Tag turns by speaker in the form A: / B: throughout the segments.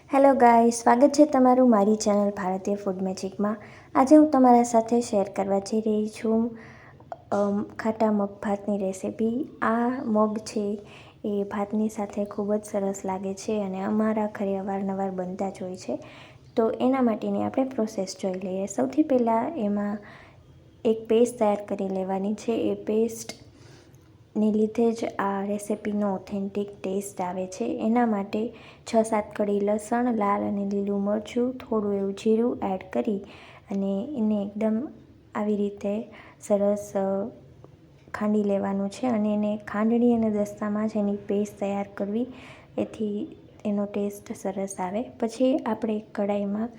A: Hello guys, સ્વાગત છે તમારું મારી ચેનલ ભારતીય ફૂડ મેજિકમાં। આજે હું તમારા સાથે શેર કરવા જઈ રહી છું ખાટા મગ ભાતની રેસિપી। આ મગ છે એ ભાતની સાથે ખૂબ જ સરસ લાગે છે અને અમારા ઘરે અવારનવાર બનતા જ હોય છે। તો એના માટેની આપણે પ્રોસેસ જોઈ લઈએ। સૌથી પહેલાં એમાં એક પેસ્ટ તૈયાર કરી લેવાની છે। એ પેસ્ટને લીધે જ આ રેસિપીનો ઓથેન્ટિક ટેસ્ટ આવે છે। એના માટે 6-7 કળી લસણ, લાલ અને લીલું મરચું, થોડું એવું જીરું એડ કરી અને એને એકદમ આવી રીતે સરસ ખાંડી લેવાનું છે અને એને ખાંડણી અને દસ્તામાં જ એની પેસ્ટ તૈયાર કરવી, એથી એનો ટેસ્ટ સરસ આવે। પછી આપણે એક કઢાઈમાં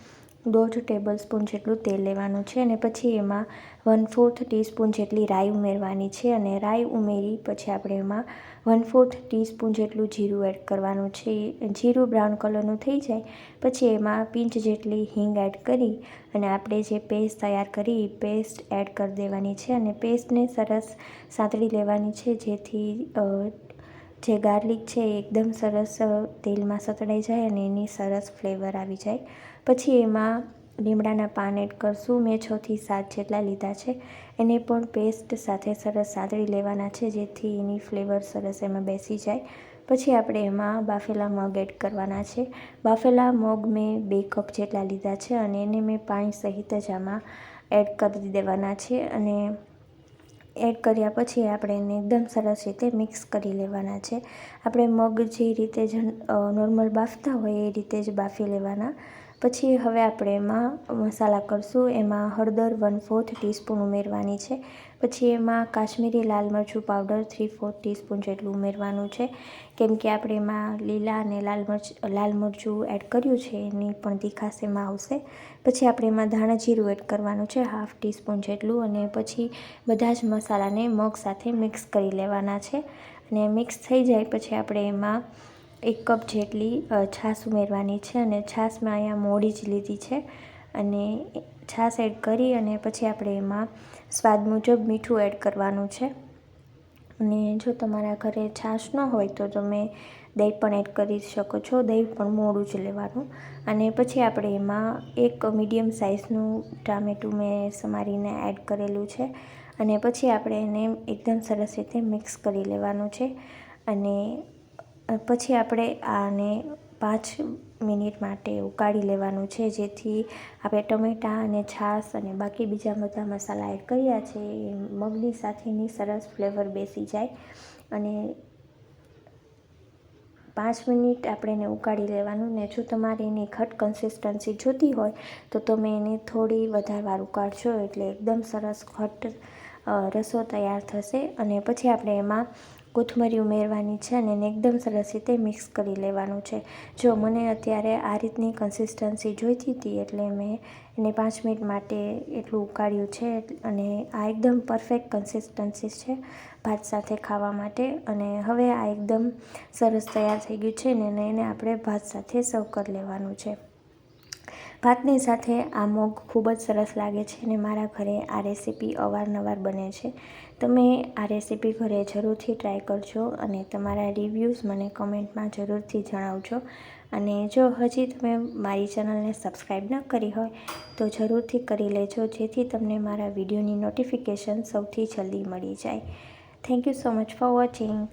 A: 1.5 ટેબલસ્પૂન જેટલું તેલ લેવાનું છે અને પછી એમાં 1/4 ટીસ્પૂન જેટલી રાઈ ઉમેરવાની છે અને રાઈ ઉમેરી પછી આપણે એમાં 1/4 ટીસ્પૂન જેટલું જીરું એડ કરવાનું છે। જીરું બ્રાઉન કલરનું થઈ જાય પછી એમાં પિંચ જેટલી હિંગ એડ કરી અને આપણે જે પેસ્ટ તૈયાર કરી એ પેસ્ટ એડ કરી દેવાની છે અને પેસ્ટને સરસ સાંતળી લેવાની છે, જેથી જે ગાર્લિક છે એ એકદમ સરસ તેલમાં સતળાઈ જાય અને એની સરસ ફ્લેવર આવી જાય। પછી એમાં લીમડાના પાન એડ કરશું। મેં 6 થી 7 જેટલા લીધા છે। એને પણ પેસ્ટ સાથે સરસ સાંતળી લેવાના છે, જેથી એની ફ્લેવર સરસ એમાં બેસી જાય। પછી આપણે એમાં બાફેલા મગ એડ કરવાના છે। બાફેલા મગ મેં 2 કપ જેટલા લીધા છે અને એને મેં પાણી સહિત જ આમાં એડ કરી દેવાના છે અને એડ કર્યા પછી આપણે એને એકદમ સરસ રીતે મિક્સ કરી લેવાના છે। આપણે મગ જે રીતે જ નોર્મલ બાફતા હોય એ રીતે જ બાફી લેવાના। પછી હવે આપણે એમાં મસાલા કરશું। એમાં હળદર 1/4 ટીસ્પૂન ઉમેરવાની છે। પછી એમાં કાશ્મીરી લાલ મરચું પાવડર 3/4 ટીસ્પૂન જેટલું ઉમેરવાનું છે, કેમ કે આપણે એમાં લીલા અને લાલ મરચું એડ કર્યું છે, એની પણ તીખાશ એમાં આવશે। પછી આપણે એમાં ધાણા જીરું એડ કરવાનું છે 1/2 ટીસ્પૂન જેટલું અને પછી બધા જ મસાલાને મગ સાથે મિક્સ કરી લેવાના છે અને મિક્સ થઈ જાય પછી આપણે એમાં 1 કપ જેટલી છાશ ઉમેરવાની છે અને છાશ મેં અહીંયા મોળી જ લીધી છે અને છાશ એડ કરી અને પછી આપણે એમાં સ્વાદ મુજબ મીઠું એડ કરવાનું છે અને જો તમારા ઘરે છાશ ન હોય તો તમે દહીં પણ એડ કરી શકો છો। દહીં પણ મોળું જ લેવાનું અને પછી આપણે એમાં એક મીડિયમ સાઇઝનું ટામેટું મેં સમારીને એડ કરેલું છે અને પછી આપણે એને એકદમ સરસ રીતે મિક્સ કરી લેવાનું છે અને પછી આપણે આને 5 મિનિટ માટે ઉકાળી લેવાનું છે, જેથી આપણે ટમેટાં અને છાશ અને બાકી બીજા બધા મસાલા એડ કર્યા છે એ મગની સાથેની સરસ ફ્લેવર બેસી જાય અને 5 મિનિટ આપણે એને ઉકાળી લેવાનું ને જો તમારે એની ઘટ કન્સિસ્ટન્સી જોતી હોય તો તમે એને થોડી વધારે વાર ઉકાળશો એટલે એકદમ સરસ ઘટ રસો તૈયાર થશે અને પછી આપણે એમાં કોથમરી ઉમેરવાની છે અને એને એકદમ સરસ રીતે મિક્સ કરી લેવાનું છે। જો મને અત્યારે આ રીતની કન્સિસ્ટન્સી જોઈતી હતી એટલે મેં એને 5 મિનિટ માટે એટલું ઉકાળ્યું છે અને આ એકદમ પરફેક્ટ કન્સિસ્ટન્સી છે ભાત સાથે ખાવા માટે અને હવે આ એકદમ સરસ તૈયાર થઈ ગયું છે ને એને આપણે ભાત સાથે સર્વ કરી લેવાનું છે। ભાતની સાથે આ મગ ખૂબ જ સરસ લાગે છે અને મારા ઘરે આ રેસિપી અવારનવાર બને છે। તમે આ રેસિપી ઘરે જરૂરથી ટ્રાય કરજો અને તમારા રિવ્યૂઝ મને કમેન્ટમાં જરૂરથી જણાવજો અને જો હજી તમે મારી ચેનલને સબસ્ક્રાઈબ ન કરી હોય તો જરૂરથી કરી લેજો, જેથી તમને મારા વિડીયોની નોટિફિકેશન સૌથી જલ્દી મળી જાય। Thank you so much for watching.